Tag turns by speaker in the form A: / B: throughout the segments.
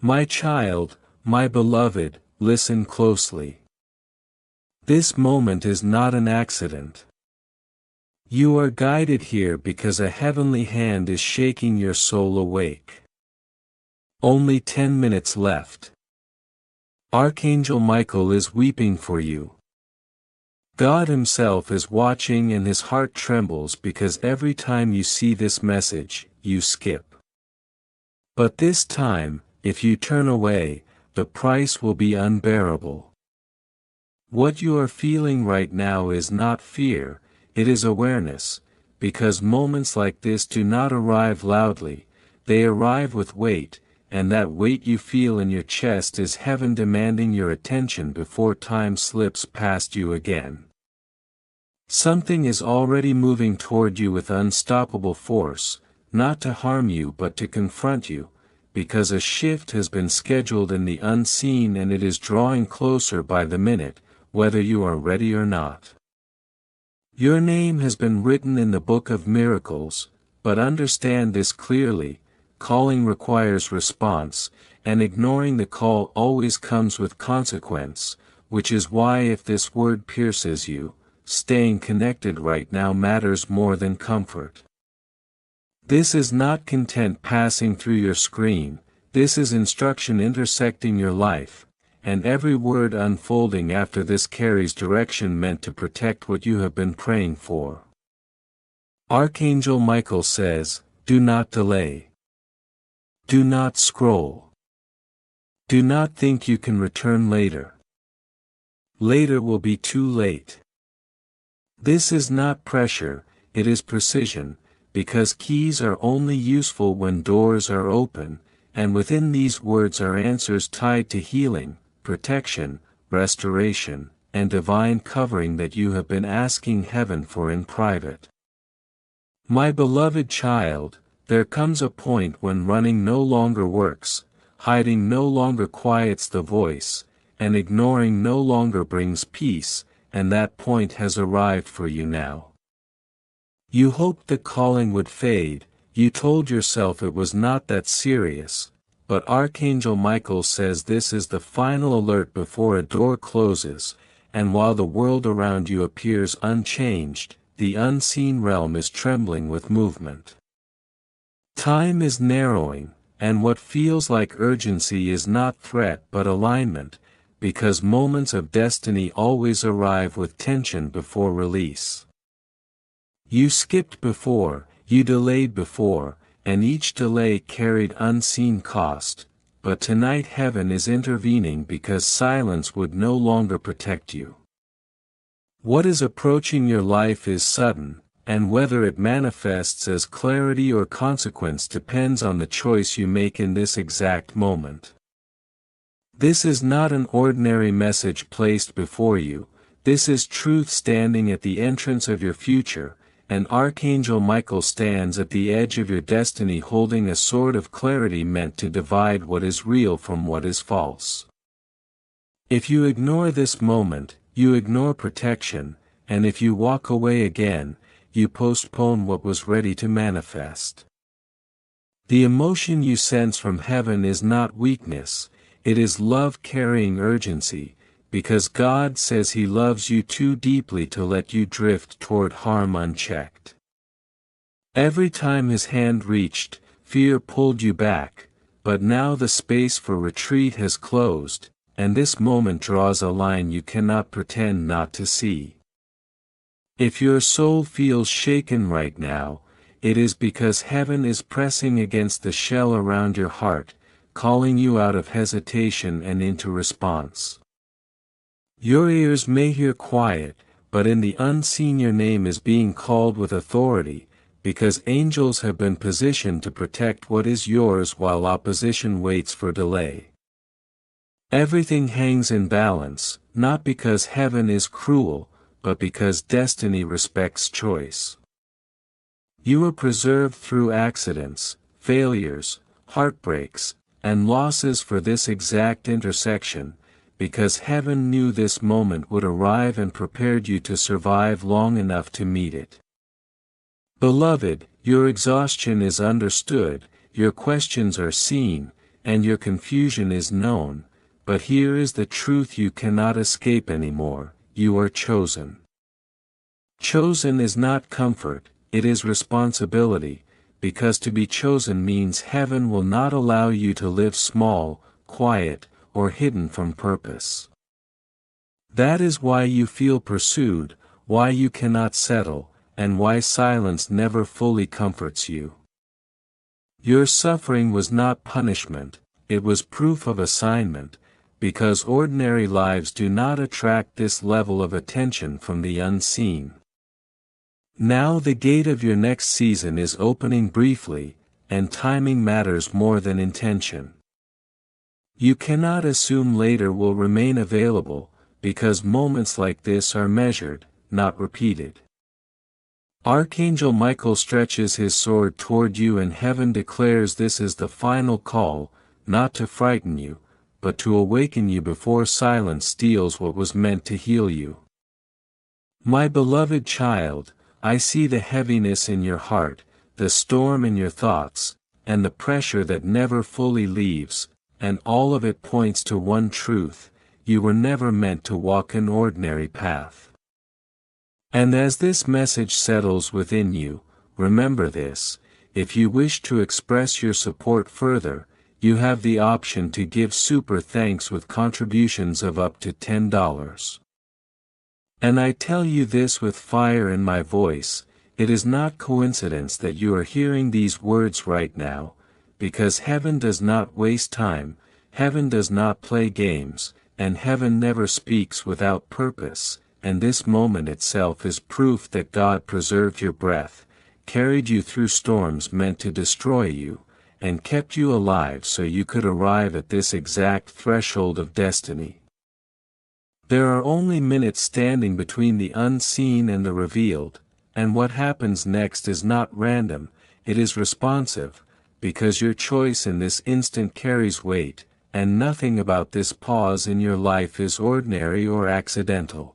A: My child, my beloved, listen closely. This moment is not an accident. You are guided here because a heavenly hand is shaking your soul awake. Only 10 minutes left. Archangel Michael is weeping for you. God Himself is watching and His heart trembles because every time you see this message, you skip. But this time, if you turn away, the price will be unbearable. What you are feeling right now is not fear, it is awareness, because moments like this do not arrive loudly, they arrive with weight, and that weight you feel in your chest is heaven demanding your attention before time slips past you again. Something is already moving toward you with unstoppable force, not to harm you but to confront you, because a shift has been scheduled in the unseen and it is drawing closer by the minute, whether you are ready or not. Your name has been written in the book of miracles, but understand this clearly, calling requires response, and ignoring the call always comes with consequence, which is why if this word pierces you, staying connected right now matters more than comfort. This is not content passing through your screen, this is instruction intersecting your life, and every word unfolding after this carries direction meant to protect what you have been praying for. Archangel Michael says, do not delay. Do not scroll. Do not think you can return later. Later will be too late. This is not pressure, it is precision, because keys are only useful when doors are open, and within these words are answers tied to healing, protection, restoration, and divine covering that you have been asking heaven for in private. My beloved child, there comes a point when running no longer works, hiding no longer quiets the voice, and ignoring no longer brings peace, and that point has arrived for you now. You hoped the calling would fade, you told yourself it was not that serious, but Archangel Michael says this is the final alert before a door closes, and while the world around you appears unchanged, the unseen realm is trembling with movement. Time is narrowing, and what feels like urgency is not threat but alignment, because moments of destiny always arrive with tension before release. You skipped before, you delayed before, and each delay carried unseen cost, but tonight heaven is intervening because silence would no longer protect you. What is approaching your life is sudden, and whether it manifests as clarity or consequence depends on the choice you make in this exact moment. This is not an ordinary message placed before you, this is truth standing at the entrance of your future, and Archangel Michael stands at the edge of your destiny holding a sword of clarity meant to divide what is real from what is false. If you ignore this moment, you ignore protection, and if you walk away again, you postpone what was ready to manifest. The emotion you sense from heaven is not weakness, it is love carrying urgency, because God says He loves you too deeply to let you drift toward harm unchecked. Every time His hand reached, fear pulled you back, but now the space for retreat has closed, and this moment draws a line you cannot pretend not to see. If your soul feels shaken right now, it is because heaven is pressing against the shell around your heart, calling you out of hesitation and into response. Your ears may hear quiet, but in the unseen your name is being called with authority, because angels have been positioned to protect what is yours while opposition waits for delay. Everything hangs in balance, not because heaven is cruel, but because destiny respects choice. You were preserved through accidents, failures, heartbreaks, and losses for this exact intersection, because heaven knew this moment would arrive and prepared you to survive long enough to meet it. Beloved, your exhaustion is understood, your questions are seen, and your confusion is known, but here is the truth you cannot escape anymore: you are chosen. Chosen is not comfort, it is responsibility, because to be chosen means heaven will not allow you to live small, quiet, or hidden from purpose. That is why you feel pursued, why you cannot settle, and why silence never fully comforts you. Your suffering was not punishment, it was proof of assignment, because ordinary lives do not attract this level of attention from the unseen. Now the gate of your next season is opening briefly, and timing matters more than intention. You cannot assume later will remain available, because moments like this are measured, not repeated. Archangel Michael stretches his sword toward you, and heaven declares this is the final call, not to frighten you, but to awaken you before silence steals what was meant to heal you. My beloved child, I see the heaviness in your heart, the storm in your thoughts, and the pressure that never fully leaves, and all of it points to one truth: you were never meant to walk an ordinary path. And as this message settles within you, remember this: if you wish to express your support further, you have the option to give super thanks with contributions of up to $10. And I tell you this with fire in my voice, it is not coincidence that you are hearing these words right now, because heaven does not waste time, heaven does not play games, and heaven never speaks without purpose, and this moment itself is proof that God preserved your breath, carried you through storms meant to destroy you, and kept you alive so you could arrive at this exact threshold of destiny. There are only minutes standing between the unseen and the revealed, and what happens next is not random, it is responsive, because your choice in this instant carries weight, and nothing about this pause in your life is ordinary or accidental.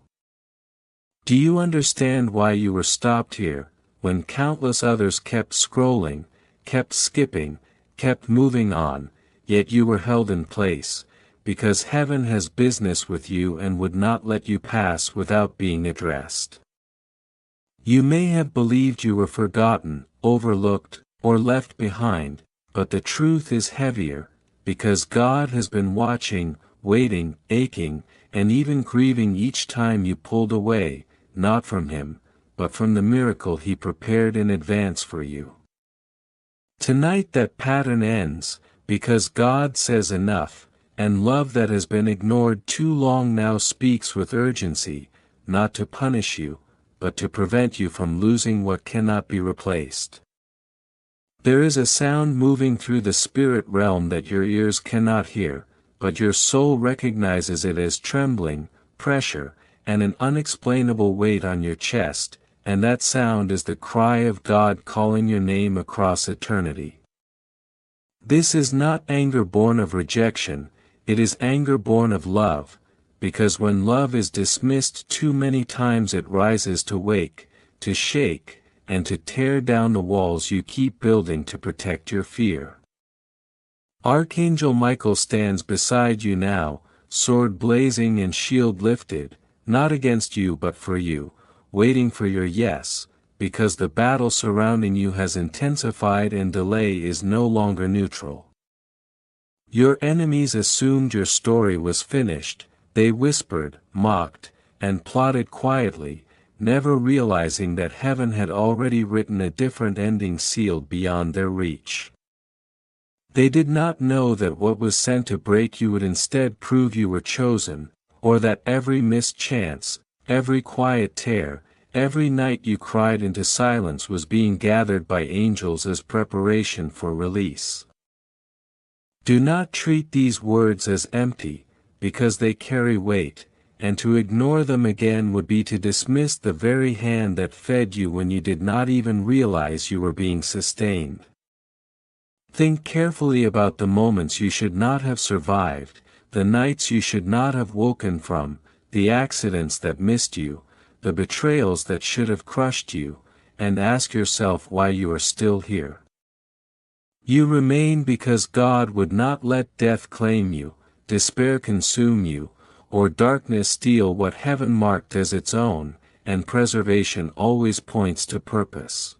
A: Do you understand why you were stopped here, when countless others kept scrolling, kept skipping, kept moving on, yet you were held in place? Because heaven has business with you and would not let you pass without being addressed. You may have believed you were forgotten, overlooked, or left behind, but the truth is heavier, because God has been watching, waiting, aching, and even grieving each time you pulled away, not from Him, but from the miracle He prepared in advance for you. Tonight that pattern ends, because God says enough, and love that has been ignored too long now speaks with urgency, not to punish you, but to prevent you from losing what cannot be replaced. There is a sound moving through the spirit realm that your ears cannot hear, but your soul recognizes it as trembling, pressure, and an unexplainable weight on your chest, and that sound is the cry of God calling your name across eternity. This is not anger born of rejection, it is anger born of love, because when love is dismissed too many times it rises to wake, to shake, and to tear down the walls you keep building to protect your fear. Archangel Michael stands beside you now, sword blazing and shield lifted, not against you but for you, waiting for your yes, because the battle surrounding you has intensified and delay is no longer neutral. Your enemies assumed your story was finished, they whispered, mocked, and plotted quietly, never realizing that heaven had already written a different ending sealed beyond their reach. They did not know that what was sent to break you would instead prove you were chosen, or that every missed chance, every quiet tear, every night you cried into silence was being gathered by angels as preparation for release. Do not treat these words as empty, because they carry weight, and to ignore them again would be to dismiss the very hand that fed you when you did not even realize you were being sustained. Think carefully about the moments you should not have survived, the nights you should not have woken from, the accidents that missed you, the betrayals that should have crushed you, and ask yourself why you are still here. You remain because God would not let death claim you, despair consume you, or darkness steal what heaven marked as its own, and preservation always points to purpose.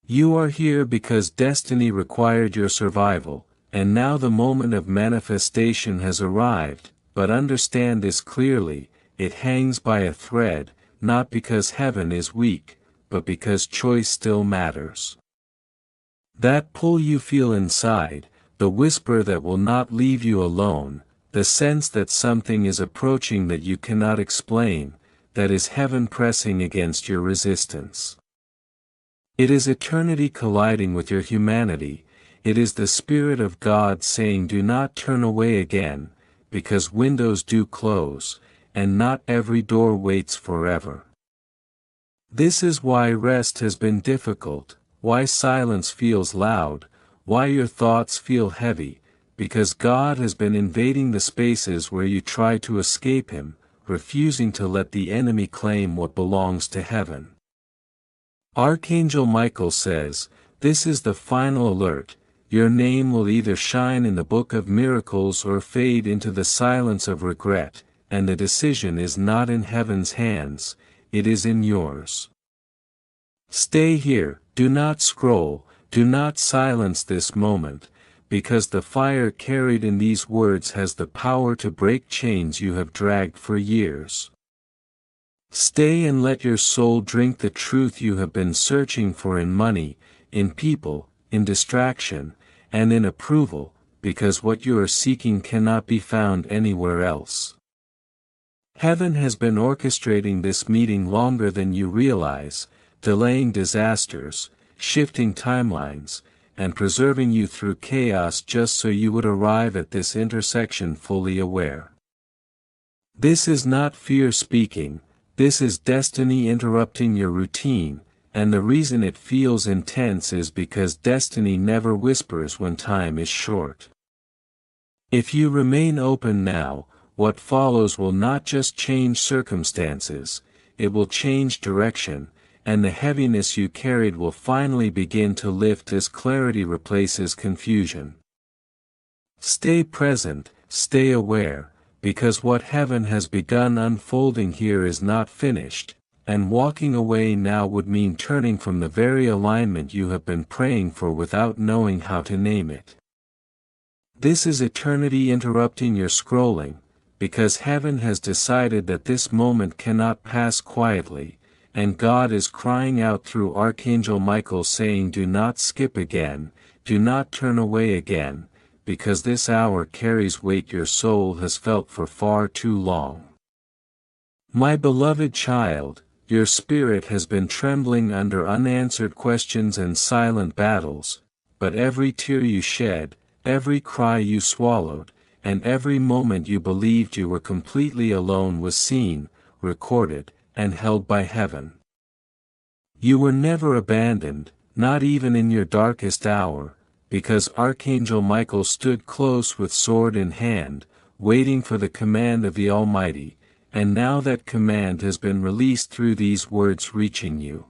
A: You are here because destiny required your survival, and now the moment of manifestation has arrived, but understand this clearly, it hangs by a thread, not because heaven is weak, but because choice still matters. That pull you feel inside, the whisper that will not leave you alone, the sense that something is approaching that you cannot explain, that is heaven pressing against your resistance. It is eternity colliding with your humanity, it is the Spirit of God saying do not turn away again, because windows do close, and not every door waits forever. This is why rest has been difficult, why silence feels loud, why your thoughts feel heavy, because God has been invading the spaces where you try to escape Him, refusing to let the enemy claim what belongs to heaven. Archangel Michael says, "This is the final alert, your name will either shine in the book of miracles or fade into the silence of regret, and the decision is not in heaven's hands, it is in yours. Stay here, do not scroll, do not silence this moment, because the fire carried in these words has the power to break chains you have dragged for years. Stay and let your soul drink the truth you have been searching for in money, in people, in distraction, and in approval, because what you are seeking cannot be found anywhere else." Heaven has been orchestrating this meeting longer than you realize, delaying disasters, shifting timelines, and preserving you through chaos just so you would arrive at this intersection fully aware. This is not fear speaking, this is destiny interrupting your routine, and the reason it feels intense is because destiny never whispers when time is short. If you remain open now, what follows will not just change circumstances, it will change direction, and the heaviness you carried will finally begin to lift as clarity replaces confusion. Stay present, stay aware, because what heaven has begun unfolding here is not finished, and walking away now would mean turning from the very alignment you have been praying for without knowing how to name it. This is eternity interrupting your scrolling, because heaven has decided that this moment cannot pass quietly, and God is crying out through Archangel Michael saying do not skip again, do not turn away again, because this hour carries weight your soul has felt for far too long. My beloved child, your spirit has been trembling under unanswered questions and silent battles, but every tear you shed, every cry you swallowed, and every moment you believed you were completely alone was seen, recorded, and held by heaven. You were never abandoned, not even in your darkest hour, because Archangel Michael stood close with sword in hand, waiting for the command of the Almighty, and now that command has been released through these words reaching you.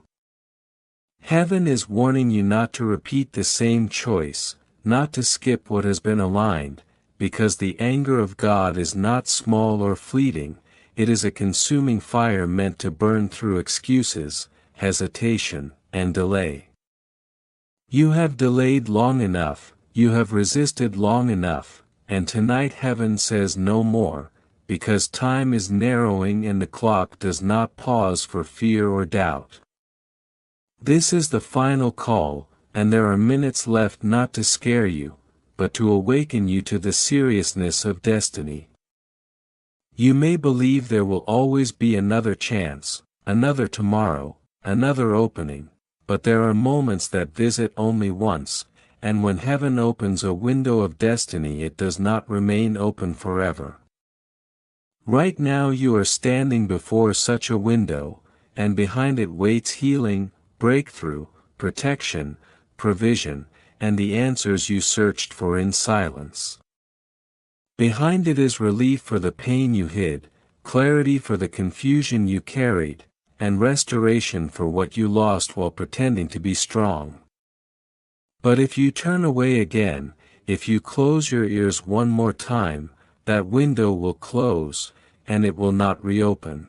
A: Heaven is warning you not to repeat the same choice, not to skip what has been aligned, because the anger of God is not small or fleeting, it is a consuming fire meant to burn through excuses, hesitation, and delay. You have delayed long enough, you have resisted long enough, and tonight heaven says no more, because time is narrowing and the clock does not pause for fear or doubt. This is the final call, and there are minutes left not to scare you, but to awaken you to the seriousness of destiny. You may believe there will always be another chance, another tomorrow, another opening, but there are moments that visit only once, and when heaven opens a window of destiny it does not remain open forever. Right now you are standing before such a window, and behind it waits healing, breakthrough, protection, provision, and the answers you searched for in silence. Behind it is relief for the pain you hid, clarity for the confusion you carried, and restoration for what you lost while pretending to be strong. But if you turn away again, if you close your ears one more time, that window will close, and it will not reopen.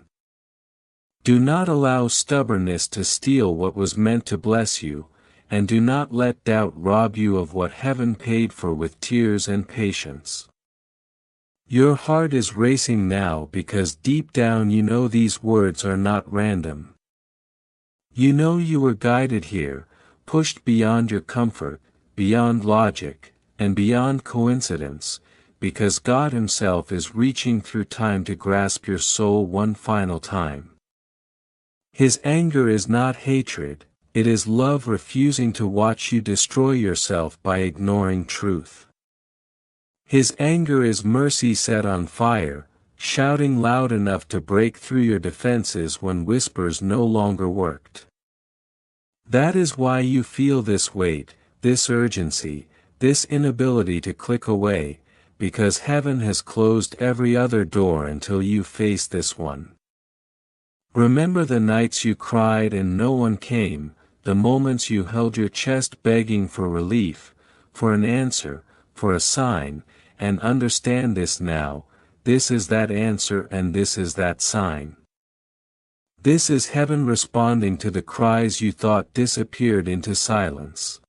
A: Do not allow stubbornness to steal what was meant to bless you, and do not let doubt rob you of what heaven paid for with tears and patience. Your heart is racing now because deep down you know these words are not random. You know you were guided here, pushed beyond your comfort, beyond logic, and beyond coincidence, because God Himself is reaching through time to grasp your soul one final time. His anger is not hatred, it is love refusing to watch you destroy yourself by ignoring truth. His anger is mercy set on fire, shouting loud enough to break through your defenses when whispers no longer worked. That is why you feel this weight, this urgency, this inability to click away, because heaven has closed every other door until you face this one. Remember the nights you cried and no one came, the moments you held your chest begging for relief, for an answer, for a sign, and understand this now, this is that answer and this is that sign. This is heaven responding to the cries you thought disappeared into silence.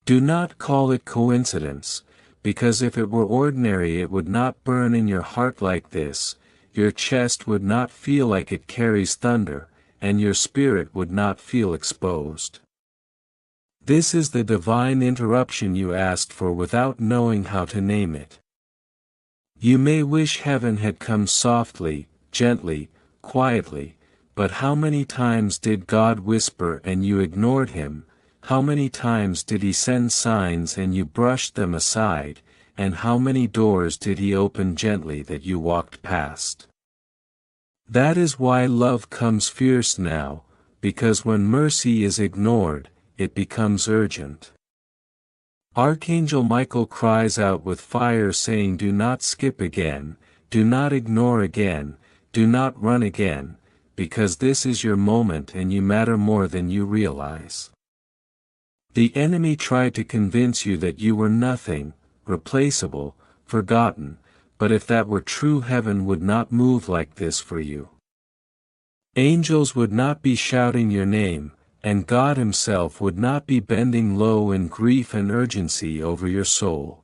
A: Do not call it coincidence, because if it were ordinary it would not burn in your heart like this, your chest would not feel like it carries thunder, and your spirit would not feel exposed. This is the divine interruption you asked for without knowing how to name it. You may wish heaven had come softly, gently, quietly, but how many times did God whisper and you ignored Him, how many times did He send signs and you brushed them aside, and how many doors did He open gently that you walked past? That is why love comes fierce now, because when mercy is ignored, it becomes urgent. Archangel Michael cries out with fire saying, do not skip again, do not ignore again, do not run again, because this is your moment and you matter more than you realize. The enemy tried to convince you that you were nothing, replaceable, forgotten, but if that were true, heaven would not move like this for you. Angels would not be shouting your name, and God Himself would not be bending low in grief and urgency over your soul.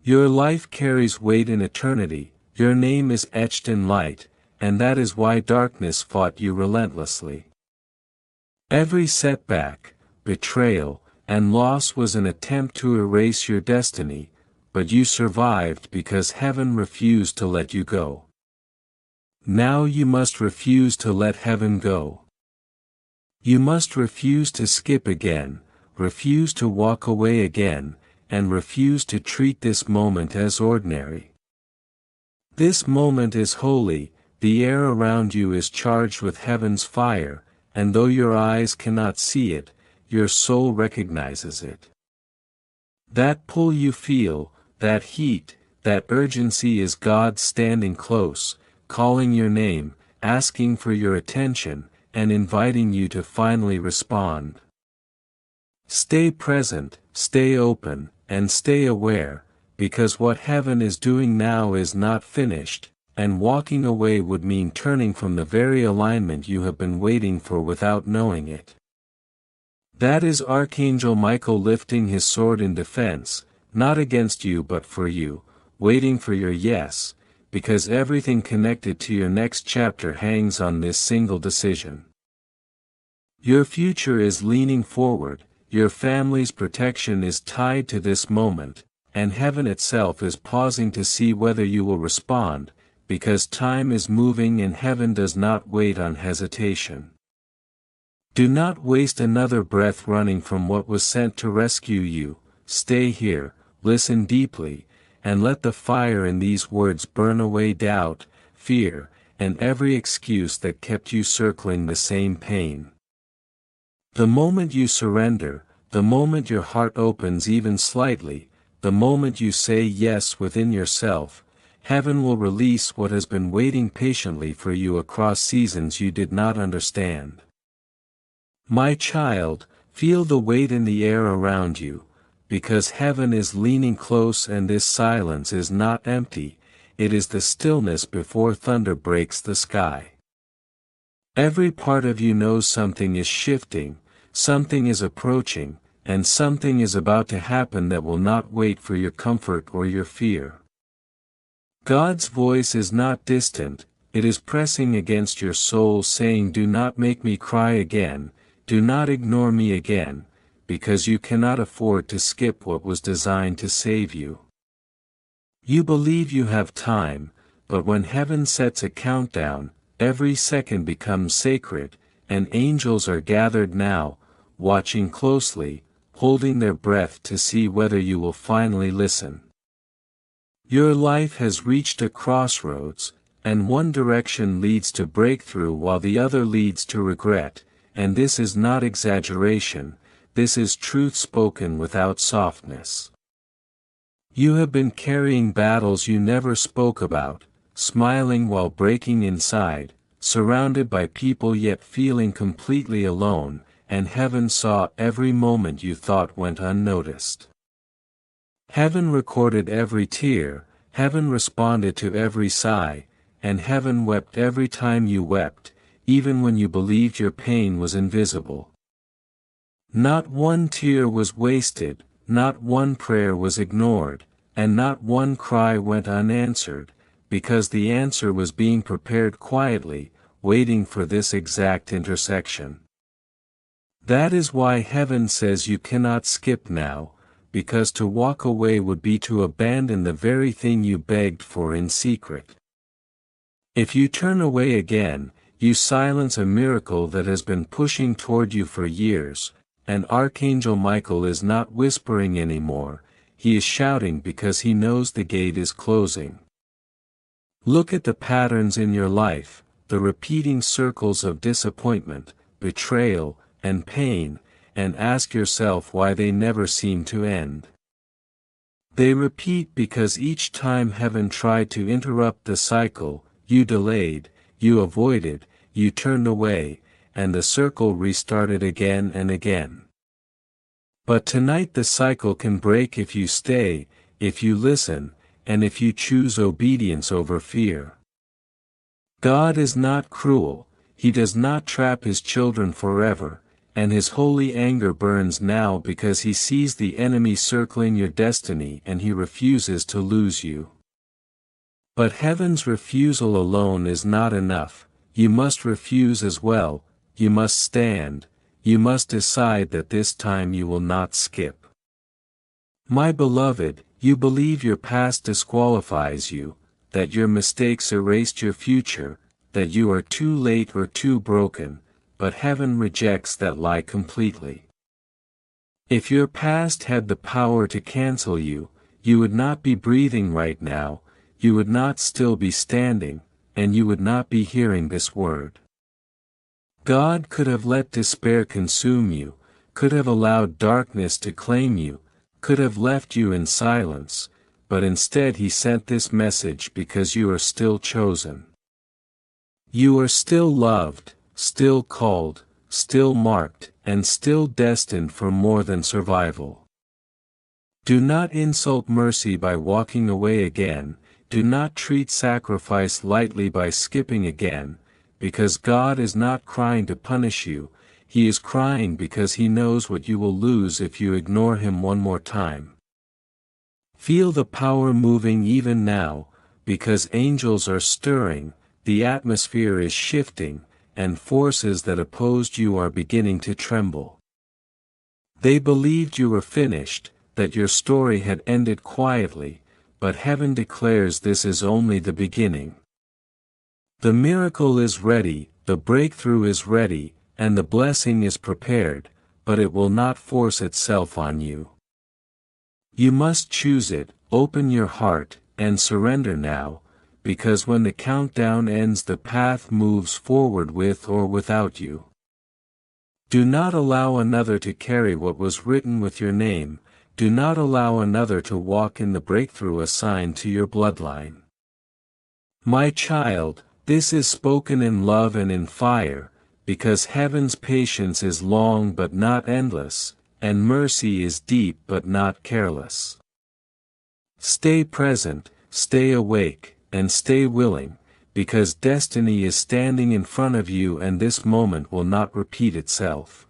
A: Your life carries weight in eternity, your name is etched in light, and that is why darkness fought you relentlessly. Every setback, betrayal, and loss was an attempt to erase your destiny, but you survived because heaven refused to let you go. Now you must refuse to let heaven go. You must refuse to skip again, refuse to walk away again, and refuse to treat this moment as ordinary. This moment is holy, the air around you is charged with heaven's fire, and though your eyes cannot see it, your soul recognizes it. That pull you feel, that heat, that urgency is God standing close, calling your name, asking for your attention, and inviting you to finally respond. Stay present, stay open, and stay aware, because what heaven is doing now is not finished, and walking away would mean turning from the very alignment you have been waiting for without knowing it. That is Archangel Michael lifting his sword in defense, not against you but for you, waiting for your yes, because everything connected to your next chapter hangs on this single decision. Your future is leaning forward, your family's protection is tied to this moment, and heaven itself is pausing to see whether you will respond, because time is moving and heaven does not wait on hesitation. Do not waste another breath running from what was sent to rescue you, stay here, listen deeply, and let the fire in these words burn away doubt, fear, and every excuse that kept you circling the same pain. The moment you surrender, the moment your heart opens even slightly, the moment you say yes within yourself, heaven will release what has been waiting patiently for you across seasons you did not understand. My child, Feel the weight in the air around you, because heaven is leaning close, and this silence is not empty, it is the stillness before thunder breaks the sky. Every part of you knows something is shifting, something is approaching, and something is about to happen that will not wait for your comfort or your fear. God's voice is not distant, it is pressing against your soul, saying, "Do not make me cry again, do not ignore me again, because you cannot afford to skip what was designed to save you." You believe you have time, but when heaven sets a countdown, every second becomes sacred, and angels are gathered now, watching closely, holding their breath to see whether you will finally listen. Your life has reached a crossroads, and one direction leads to breakthrough while the other leads to regret, and this is not exaggeration, this is truth spoken without softness. You have been carrying battles you never spoke about, smiling while breaking inside, surrounded by people yet feeling completely alone, and heaven saw every moment you thought went unnoticed. Heaven recorded every tear, heaven responded to every sigh, and heaven wept every time you wept, even when you believed your pain was invisible. Not one tear was wasted, not one prayer was ignored, and not one cry went unanswered, because the answer was being prepared quietly, waiting for this exact intersection. That is why heaven says you cannot skip now, because to walk away would be to abandon the very thing you begged for in secret. If you turn away again, you silence a miracle that has been pushing toward you for years, and Archangel Michael is not whispering anymore, he is shouting because he knows the gate is closing. Look at the patterns in your life, the repeating circles of disappointment, betrayal, and pain, and ask yourself why they never seem to end. They repeat because each time heaven tried to interrupt the cycle, you delayed, you avoided, you turned away, and the circle restarted again and again. But tonight the cycle can break if you stay, if you listen, and if you choose obedience over fear. God is not cruel, He does not trap His children forever, and His holy anger burns now because He sees the enemy circling your destiny and He refuses to lose you. But heaven's refusal alone is not enough, you must refuse as well, you must stand, you must decide that this time you will not skip. My beloved, you believe your past disqualifies you, that your mistakes erased your future, that you are too late or too broken, but heaven rejects that lie completely. If your past had the power to cancel you, you would not be breathing right now, you would not still be standing, and you would not be hearing this word. God could have let despair consume you, could have allowed darkness to claim you, could have left you in silence, but instead He sent this message because you are still chosen. You are still loved, still called, still marked, and still destined for more than survival. Do not insult mercy by walking away again, do not treat sacrifice lightly by skipping again, because God is not crying to punish you, He is crying because He knows what you will lose if you ignore Him one more time. Feel the power moving even now, because angels are stirring, the atmosphere is shifting, and forces that opposed you are beginning to tremble. They believed you were finished, that your story had ended quietly, but heaven declares this is only the beginning. The miracle is ready, the breakthrough is ready, and the blessing is prepared, but it will not force itself on you. You must choose it, open your heart, and surrender now, because when the countdown ends the path moves forward with or without you. Do not allow another to carry what was written with your name, do not allow another to walk in the breakthrough assigned to your bloodline. My child, this is spoken in love and in fire, because heaven's patience is long but not endless, and mercy is deep but not careless. Stay present, stay awake, and stay willing, because destiny is standing in front of you and this moment will not repeat itself.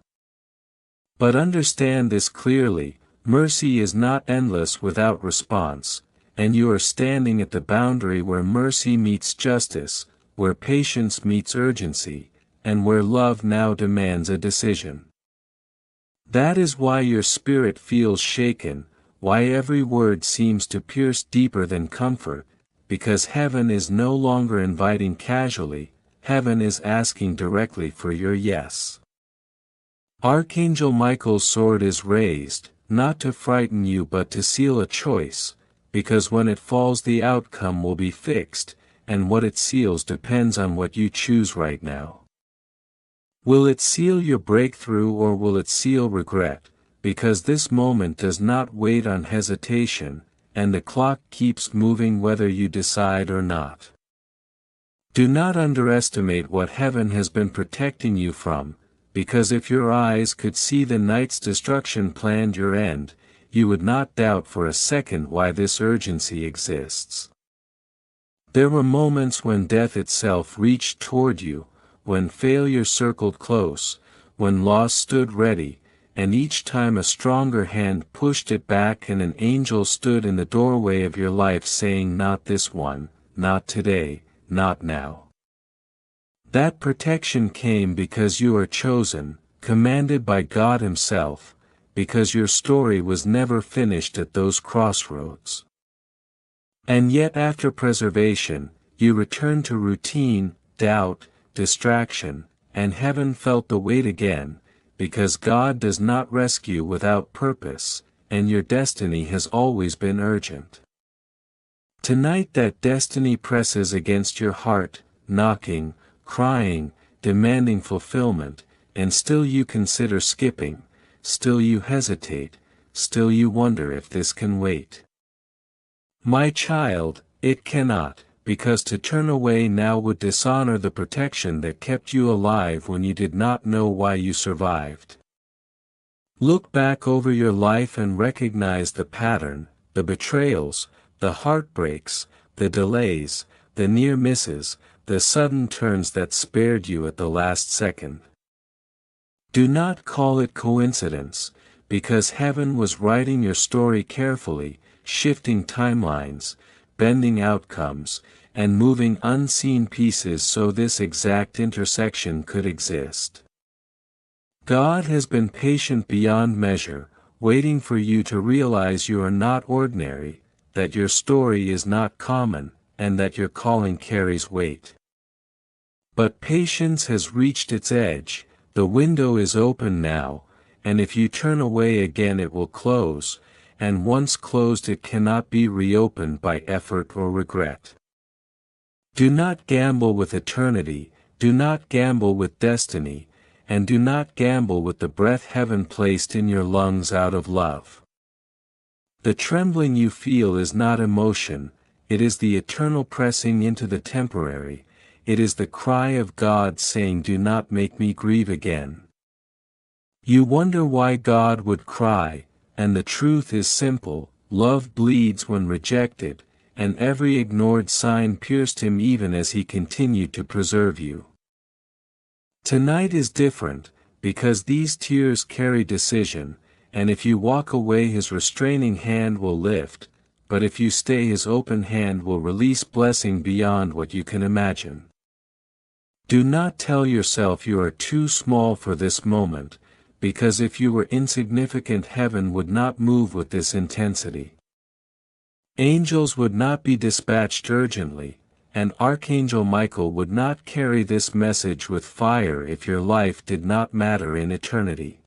A: But understand this clearly, mercy is not endless without response, and you are standing at the boundary where mercy meets justice, where patience meets urgency, and where love now demands a decision. That is why your spirit feels shaken, why every word seems to pierce deeper than comfort, because heaven is no longer inviting casually, heaven is asking directly for your yes. Archangel Michael's sword is raised, not to frighten you but to seal a choice, because when it falls the outcome will be fixed, and what it seals depends on what you choose right now. Will it seal your breakthrough or will it seal regret, because this moment does not wait on hesitation, and the clock keeps moving whether you decide or not. Do not underestimate what heaven has been protecting you from, because if your eyes could see the night's destruction planned your end, you would not doubt for a second why this urgency exists. There were moments when death itself reached toward you, when failure circled close, when loss stood ready, and each time a stronger hand pushed it back and an angel stood in the doorway of your life saying, "Not this one, not today, not now." That protection came because you are chosen, commanded by God Himself, because your story was never finished at those crossroads. And yet after preservation, you return to routine, doubt, distraction, and heaven felt the weight again, because God does not rescue without purpose, and your destiny has always been urgent. Tonight that destiny presses against your heart, knocking, crying, demanding fulfillment, and still you consider skipping, still you hesitate, still you wonder if this can wait. My child, it cannot, because to turn away now would dishonor the protection that kept you alive when you did not know why you survived. Look back over your life and recognize the pattern, the betrayals, the heartbreaks, the delays, the near misses, the sudden turns that spared you at the last second. Do not call it coincidence, because heaven was writing your story carefully, shifting timelines, bending outcomes, and moving unseen pieces so this exact intersection could exist. God has been patient beyond measure, waiting for you to realize you are not ordinary, that your story is not common, and that your calling carries weight. But patience has reached its edge, the window is open now, and if you turn away again it will close, and once closed it cannot be reopened by effort or regret. Do not gamble with eternity, do not gamble with destiny, and do not gamble with the breath heaven placed in your lungs out of love. The trembling you feel is not emotion, it is the eternal pressing into the temporary, it is the cry of God saying, "Do not make me grieve again." You wonder why God would cry, and the truth is simple, love bleeds when rejected, and every ignored sign pierced Him even as He continued to preserve you. Tonight is different, because these tears carry decision, and if you walk away His restraining hand will lift, but if you stay His open hand will release blessing beyond what you can imagine. Do not tell yourself you are too small for this moment, because if you were insignificant heaven would not move with this intensity. Angels would not be dispatched urgently, and Archangel Michael would not carry this message with fire if your life did not matter in eternity.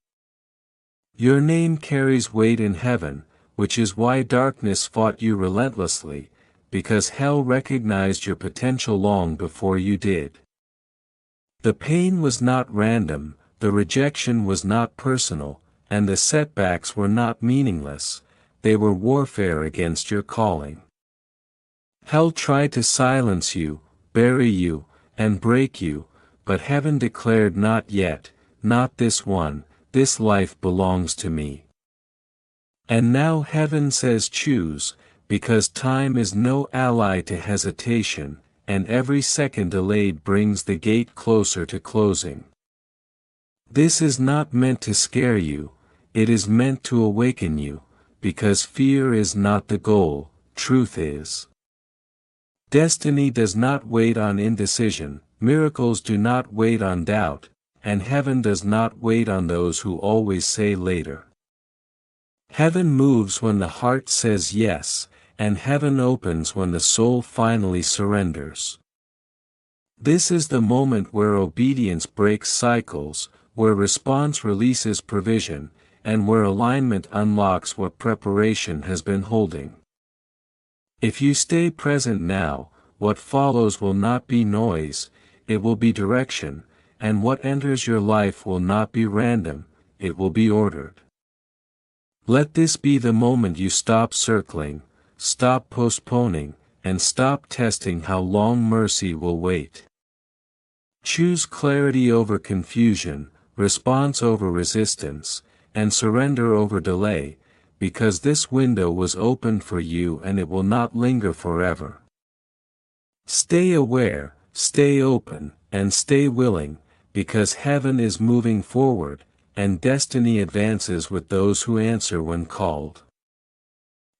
A: Your name carries weight in heaven, which is why darkness fought you relentlessly, because hell recognized your potential long before you did. The pain was not random, the rejection was not personal, and the setbacks were not meaningless, they were warfare against your calling. Hell tried to silence you, bury you, and break you, but heaven declared, not yet, not this one, this life belongs to me. And now heaven says choose, because time is no ally to hesitation, and every second delayed brings the gate closer to closing. This is not meant to scare you, it is meant to awaken you, because fear is not the goal, truth is. Destiny does not wait on indecision, miracles do not wait on doubt, and heaven does not wait on those who always say later. Heaven moves when the heart says yes, and heaven opens when the soul finally surrenders. This is the moment where obedience breaks cycles, where response releases provision, and where alignment unlocks what preparation has been holding. If you stay present now, what follows will not be noise, it will be direction, and what enters your life will not be random, it will be ordered. Let this be the moment you stop circling, stop postponing, and stop testing how long mercy will wait. Choose clarity over confusion, response over resistance, and surrender over delay, because this window was opened for you and it will not linger forever. Stay aware, stay open, and stay willing, because heaven is moving forward, and destiny advances with those who answer when called.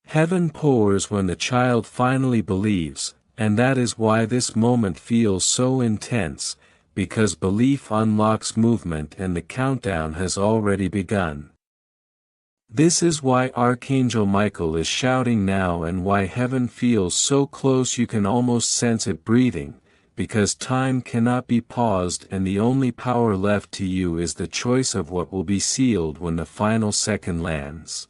A: Heaven pours when the child finally believes, and that is why this moment feels so intense, because belief unlocks movement and the countdown has already begun. This is why Archangel Michael is shouting now and why heaven feels so close you can almost sense it breathing, because time cannot be paused and the only power left to you is the choice of what will be sealed when the final second lands.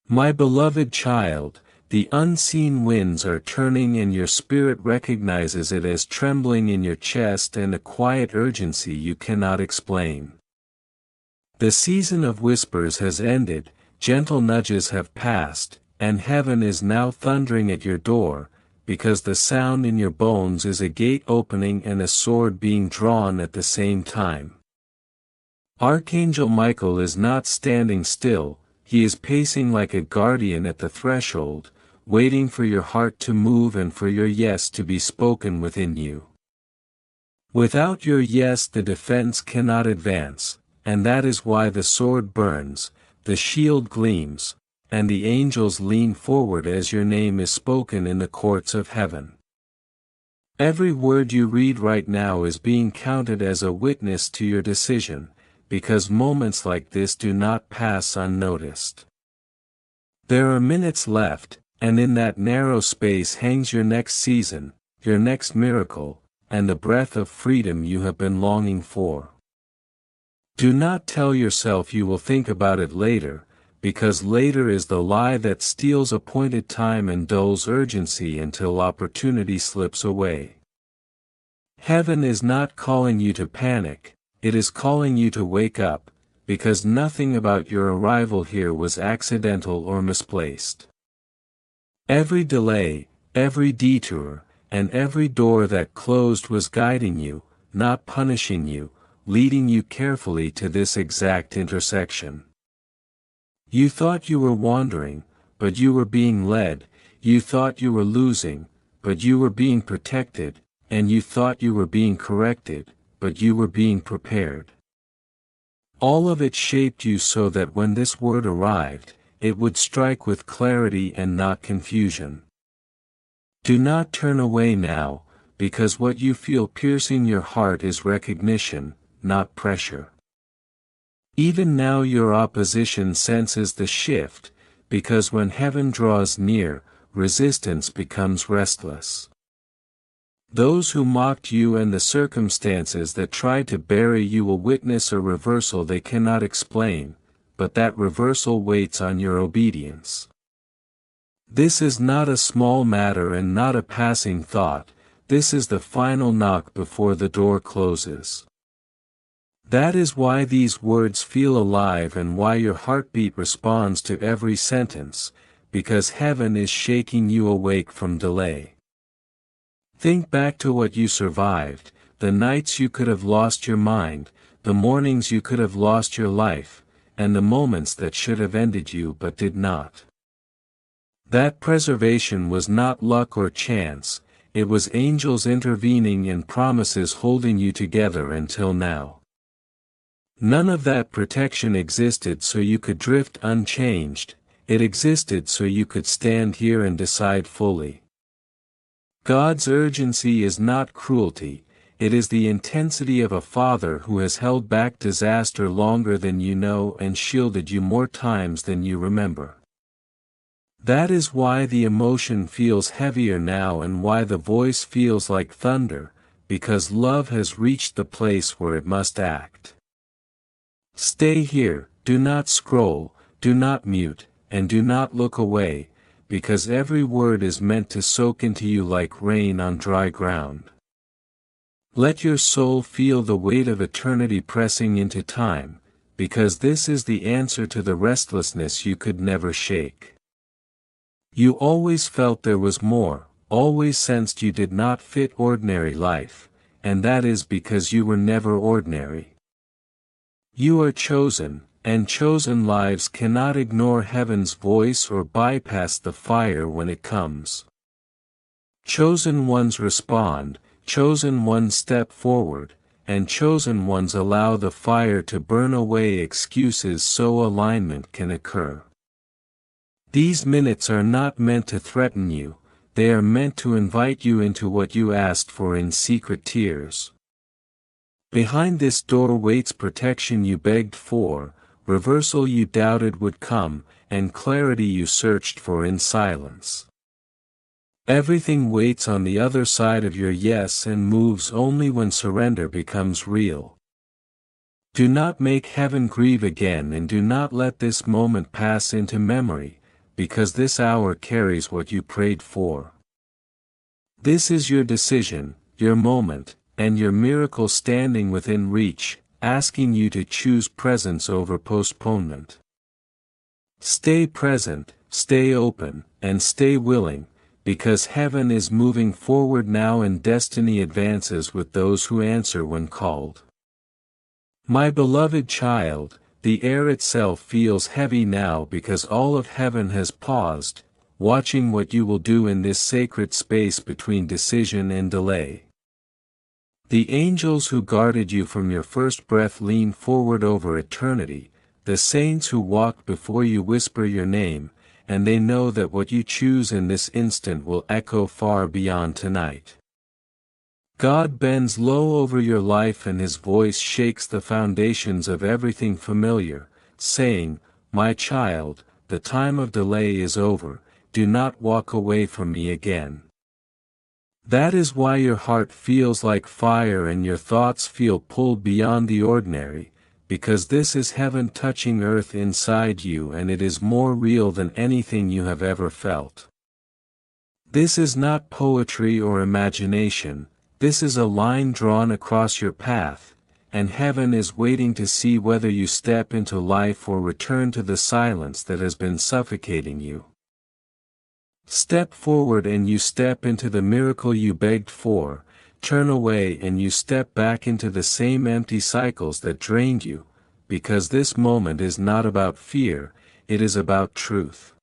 A: My beloved child, the unseen winds are turning and your spirit recognizes it as trembling in your chest and a quiet urgency you cannot explain. The season of whispers has ended, gentle nudges have passed, and heaven is now thundering at your door, because the sound in your bones is a gate opening and a sword being drawn at the same time. Archangel Michael is not standing still, he is pacing like a guardian at the threshold, waiting for your heart to move and for your yes to be spoken within you. Without your yes the defense cannot advance, and that is why the sword burns, the shield gleams, and the angels lean forward as your name is spoken in the courts of heaven. Every word you read right now is being counted as a witness to your decision, because moments like this do not pass unnoticed. There are minutes left, and in that narrow space hangs your next season, your next miracle, and the breath of freedom you have been longing for. Do not tell yourself you will think about it later, because later is the lie that steals appointed time and dulls urgency until opportunity slips away. Heaven is not calling you to panic, it is calling you to wake up, because nothing about your arrival here was accidental or misplaced. Every delay, every detour, and every door that closed was guiding you, not punishing you, leading you carefully to this exact intersection. You thought you were wandering, but you were being led, you thought you were losing, but you were being protected, and you thought you were being corrected, but you were being prepared. All of it shaped you so that when this word arrived, it would strike with clarity and not confusion. Do not turn away now, because what you feel piercing your heart is recognition, not pressure. Even now your opposition senses the shift, because when heaven draws near, resistance becomes restless. Those who mocked you and the circumstances that tried to bury you will witness a reversal they cannot explain, but that reversal waits on your obedience. This is not a small matter and not a passing thought, this is the final knock before the door closes. That is why these words feel alive and why your heartbeat responds to every sentence, because heaven is shaking you awake from delay. Think back to what you survived, the nights you could have lost your mind, the mornings you could have lost your life, and the moments that should have ended you but did not. That preservation was not luck or chance, it was angels intervening and promises holding you together until now. None of that protection existed so you could drift unchanged, it existed so you could stand here and decide fully. God's urgency is not cruelty, it is the intensity of a father who has held back disaster longer than you know and shielded you more times than you remember. That is why the emotion feels heavier now and why the voice feels like thunder, because love has reached the place where it must act. Stay here, do not scroll, do not mute, and do not look away, because every word is meant to soak into you like rain on dry ground. Let your soul feel the weight of eternity pressing into time, because this is the answer to the restlessness you could never shake. You always felt there was more, always sensed you did not fit ordinary life, and that is because you were never ordinary. You are chosen, and chosen lives cannot ignore heaven's voice or bypass the fire when it comes. Chosen ones respond, chosen ones step forward, and chosen ones allow the fire to burn away excuses so alignment can occur. These minutes are not meant to threaten you, they are meant to invite you into what you asked for in secret tears. Behind this door waits protection you begged for, reversal you doubted would come, and clarity you searched for in silence. Everything waits on the other side of your yes and moves only when surrender becomes real. Do not make heaven grieve again and do not let this moment pass into memory, because this hour carries what you prayed for. This is your decision, your moment, and your miracle standing within reach, asking you to choose presence over postponement. Stay present, stay open, and stay willing, because heaven is moving forward now and destiny advances with those who answer when called. My beloved child, the air itself feels heavy now because all of heaven has paused, watching what you will do in this sacred space between decision and delay. The angels who guarded you from your first breath lean forward over eternity, the saints who walk before you whisper your name, and they know that what you choose in this instant will echo far beyond tonight. God bends low over your life and his voice shakes the foundations of everything familiar, saying, "My child, the time of delay is over, do not walk away from me again." That is why your heart feels like fire and your thoughts feel pulled beyond the ordinary, because this is heaven touching earth inside you and it is more real than anything you have ever felt. This is not poetry or imagination. This is a line drawn across your path, and heaven is waiting to see whether you step into life or return to the silence that has been suffocating you. Step forward and you step into the miracle you begged for, turn away and you step back into the same empty cycles that drained you, because this moment is not about fear, it is about truth.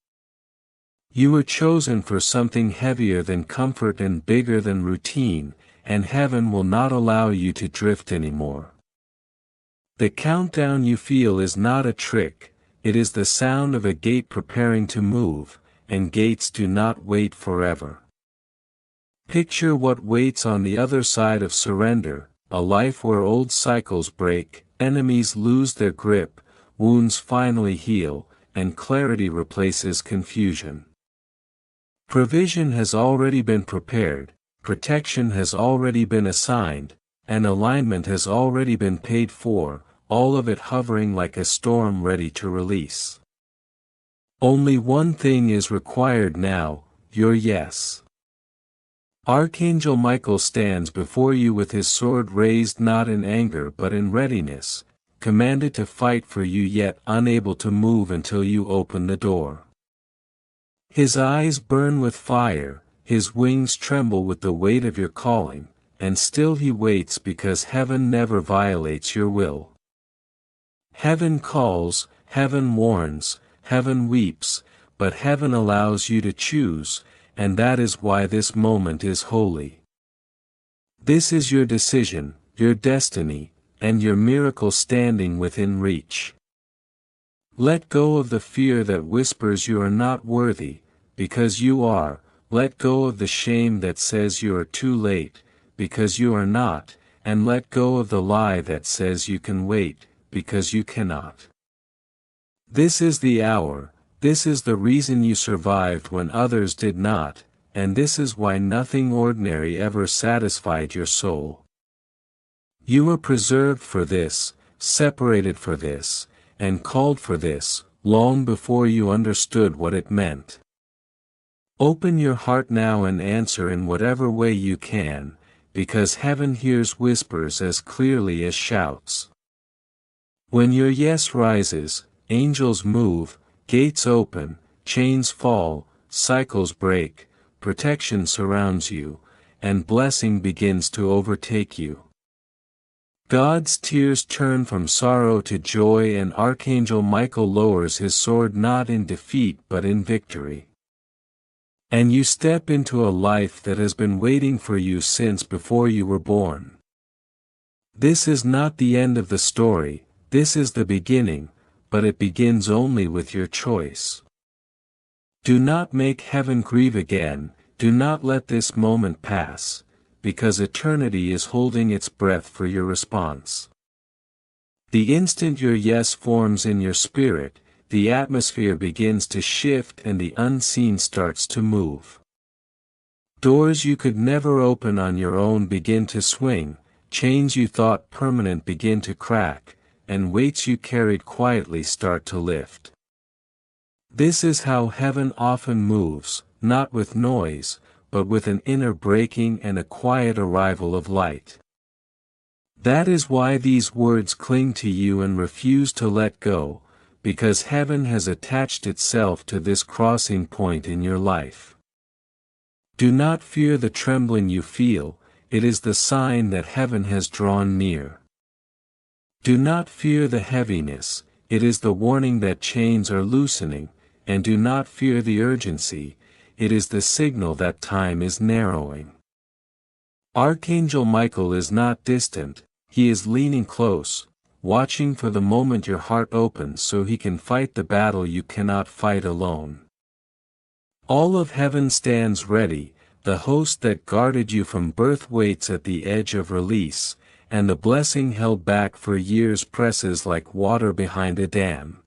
A: You were chosen for something heavier than comfort and bigger than routine, and heaven will not allow you to drift anymore. The countdown you feel is not a trick, it is the sound of a gate preparing to move, and gates do not wait forever. Picture what waits on the other side of surrender, a life where old cycles break, enemies lose their grip, wounds finally heal, and clarity replaces confusion. Provision has already been prepared, protection has already been assigned, and alignment has already been paid for, all of it hovering like a storm ready to release. Only one thing is required now, your yes. Archangel Michael stands before you with his sword raised not in anger but in readiness, commanded to fight for you yet unable to move until you open the door. His eyes burn with fire, his wings tremble with the weight of your calling, and still he waits because heaven never violates your will. Heaven calls, heaven warns, heaven weeps, but heaven allows you to choose, and that is why this moment is holy. This is your decision, your destiny, and your miracle standing within reach. Let go of the fear that whispers you are not worthy, because you are. Let go of the shame that says you are too late, because you are not, and let go of the lie that says you can wait, because you cannot. This is the hour, this is the reason you survived when others did not, and this is why nothing ordinary ever satisfied your soul. You were preserved for this, separated for this, and called for this, long before you understood what it meant. Open your heart now and answer in whatever way you can, because heaven hears whispers as clearly as shouts. When your yes rises, angels move, gates open, chains fall, cycles break, protection surrounds you, and blessing begins to overtake you. God's tears turn from sorrow to joy, and Archangel Michael lowers his sword not in defeat but in victory. And you step into a life that has been waiting for you since before you were born. This is not the end of the story, this is the beginning, but it begins only with your choice. Do not make heaven grieve again, do not let this moment pass, because eternity is holding its breath for your response. The instant your yes forms in your spirit, the atmosphere begins to shift and the unseen starts to move. Doors you could never open on your own begin to swing, chains you thought permanent begin to crack, and weights you carried quietly start to lift. This is how heaven often moves, not with noise, but with an inner breaking and a quiet arrival of light. That is why these words cling to you and refuse to let go, because heaven has attached itself to this crossing point in your life. Do not fear the trembling you feel, it is the sign that heaven has drawn near. Do not fear the heaviness, it is the warning that chains are loosening, and do not fear the urgency, it is the signal that time is narrowing. Archangel Michael is not distant, he is leaning close, watching for the moment your heart opens so he can fight the battle you cannot fight alone. All of heaven stands ready, the host that guarded you from birth waits at the edge of release, and the blessing held back for years presses like water behind a dam.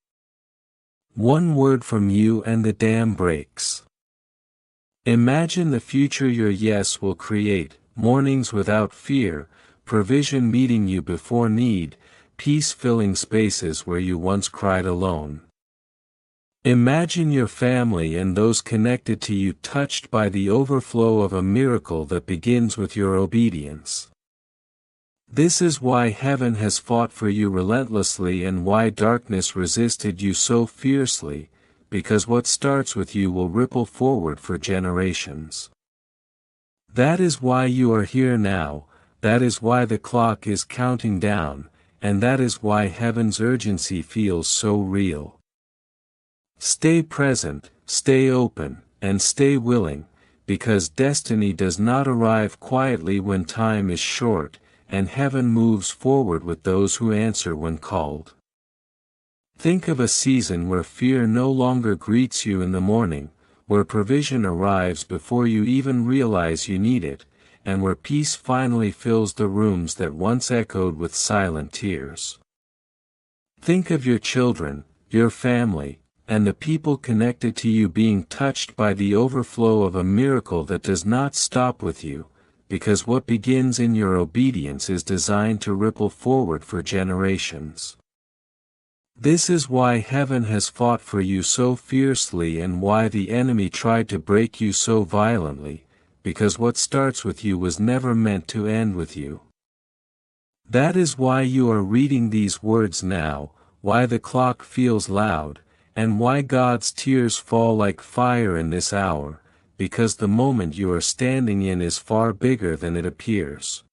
A: One word from you and the dam breaks. Imagine the future your yes will create, mornings without fear, provision meeting you before need, peace filling spaces where you once cried alone. Imagine your family and those connected to you touched by the overflow of a miracle that begins with your obedience. This is why heaven has fought for you relentlessly and why darkness resisted you so fiercely, because what starts with you will ripple forward for generations. That is why you are here now, that is why the clock is counting down, and that is why heaven's urgency feels so real. Stay present, stay open, and stay willing, because destiny does not arrive quietly when time is short, and heaven moves forward with those who answer when called. Think of a season where fear no longer greets you in the morning, where provision arrives before you even realize you need it, and where peace finally fills the rooms that once echoed with silent tears. Think of your children, your family, and the people connected to you being touched by the overflow of a miracle that does not stop with you, because what begins in your obedience is designed to ripple forward for generations. This is why heaven has fought for you so fiercely and why the enemy tried to break you so violently, because what starts with you was never meant to end with you. That is why you are reading these words now, why the clock feels loud, and why God's tears fall like fire in this hour, because the moment you are standing in is far bigger than it appears.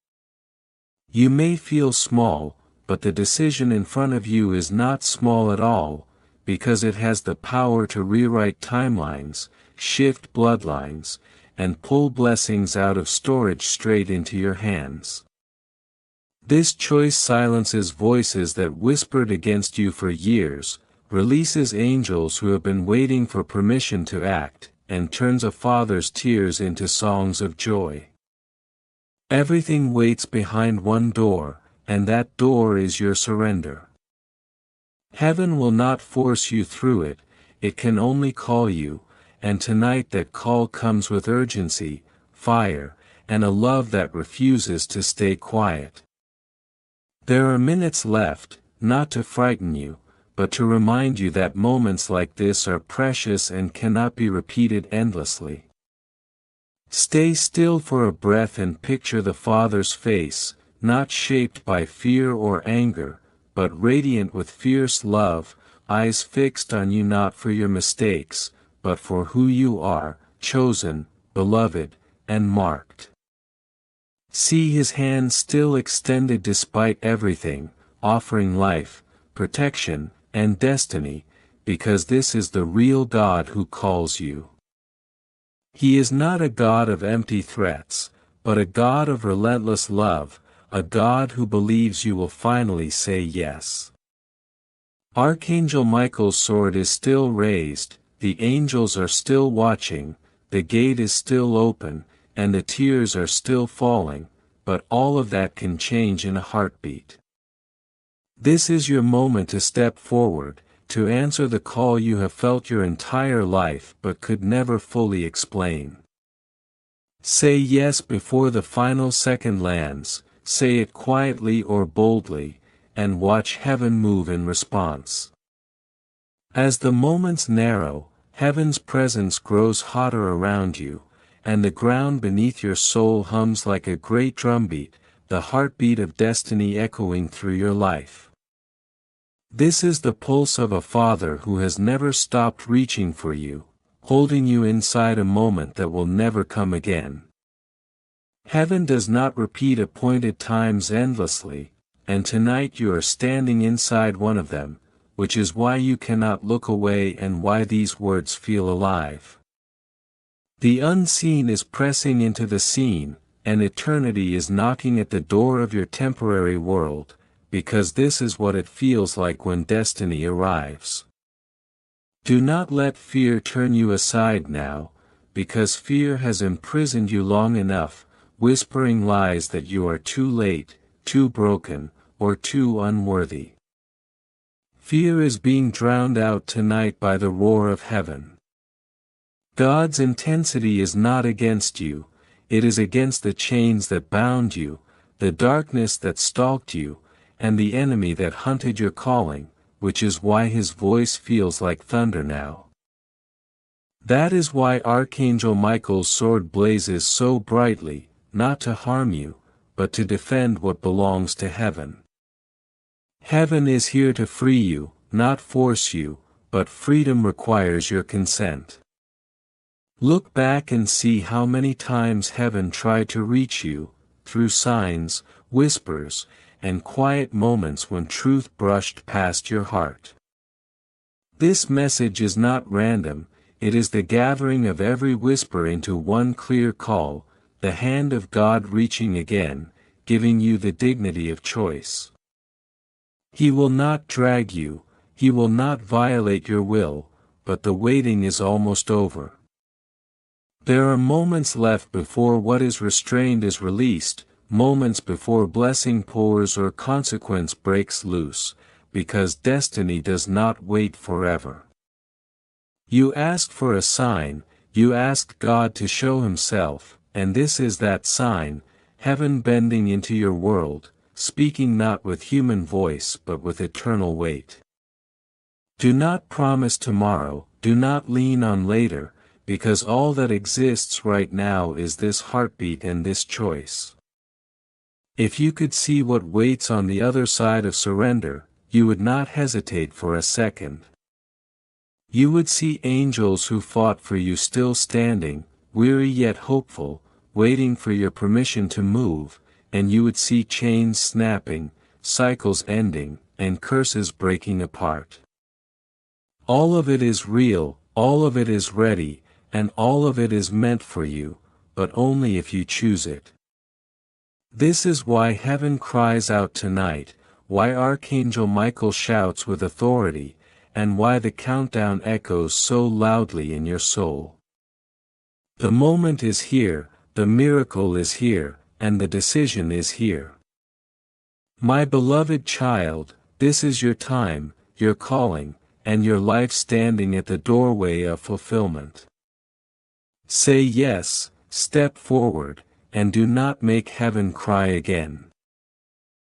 A: You may feel small, but the decision in front of you is not small at all, because it has the power to rewrite timelines, shift bloodlines, and pull blessings out of storage straight into your hands. This choice silences voices that whispered against you for years, releases angels who have been waiting for permission to act, and turns a father's tears into songs of joy. Everything waits behind one door, and that door is your surrender. Heaven will not force you through it, it can only call you, and tonight that call comes with urgency, fire, and a love that refuses to stay quiet. There are minutes left, not to frighten you, but to remind you that moments like this are precious and cannot be repeated endlessly. Stay still for a breath and picture the Father's face, not shaped by fear or anger, but radiant with fierce love, eyes fixed on you not for your mistakes, but for who you are, chosen, beloved, and marked. See his hand still extended despite everything, offering life, protection, and destiny, because this is the real God who calls you. He is not a God of empty threats, but a God of relentless love, a God who believes you will finally say yes. Archangel Michael's sword is still raised, the angels are still watching, the gate is still open, and the tears are still falling, but all of that can change in a heartbeat. This is your moment to step forward, to answer the call you have felt your entire life but could never fully explain. Say yes before the final second lands, say it quietly or boldly, and watch heaven move in response. As the moments narrow, heaven's presence grows hotter around you, and the ground beneath your soul hums like a great drumbeat, the heartbeat of destiny echoing through your life. This is the pulse of a Father who has never stopped reaching for you, holding you inside a moment that will never come again. Heaven does not repeat appointed times endlessly, and tonight you are standing inside one of them, which is why you cannot look away and why these words feel alive. The unseen is pressing into the seen, and eternity is knocking at the door of your temporary world, because this is what it feels like when destiny arrives. Do not let fear turn you aside now, because fear has imprisoned you long enough, whispering lies that you are too late, too broken, or too unworthy. Fear is being drowned out tonight by the roar of heaven. God's intensity is not against you, it is against the chains that bound you, the darkness that stalked you, and the enemy that hunted your calling, which is why his voice feels like thunder now. That is why Archangel Michael's sword blazes so brightly, not to harm you, but to defend what belongs to heaven. Heaven is here to free you, not force you, but freedom requires your consent. Look back and see how many times heaven tried to reach you, through signs, whispers, and quiet moments when truth brushed past your heart. This message is not random, it is the gathering of every whisper into one clear call, the hand of God reaching again, giving you the dignity of choice. He will not drag you, he will not violate your will, but the waiting is almost over. There are moments left before what is restrained is released, moments before blessing pours or consequence breaks loose, because destiny does not wait forever. You asked for a sign, you asked God to show himself, and this is that sign, heaven bending into your world, speaking not with human voice but with eternal weight. Do not promise tomorrow, do not lean on later, because all that exists right now is this heartbeat and this choice. If you could see what waits on the other side of surrender, you would not hesitate for a second. You would see angels who fought for you still standing, weary yet hopeful, waiting for your permission to move, and you would see chains snapping, cycles ending, and curses breaking apart. All of it is real, all of it is ready, and all of it is meant for you, but only if you choose it. This is why heaven cries out tonight, why Archangel Michael shouts with authority, and why the countdown echoes so loudly in your soul. The moment is here, the miracle is here, and the decision is here. My beloved child, this is your time, your calling, and your life standing at the doorway of fulfillment. Say yes, step forward, and do not make heaven cry again.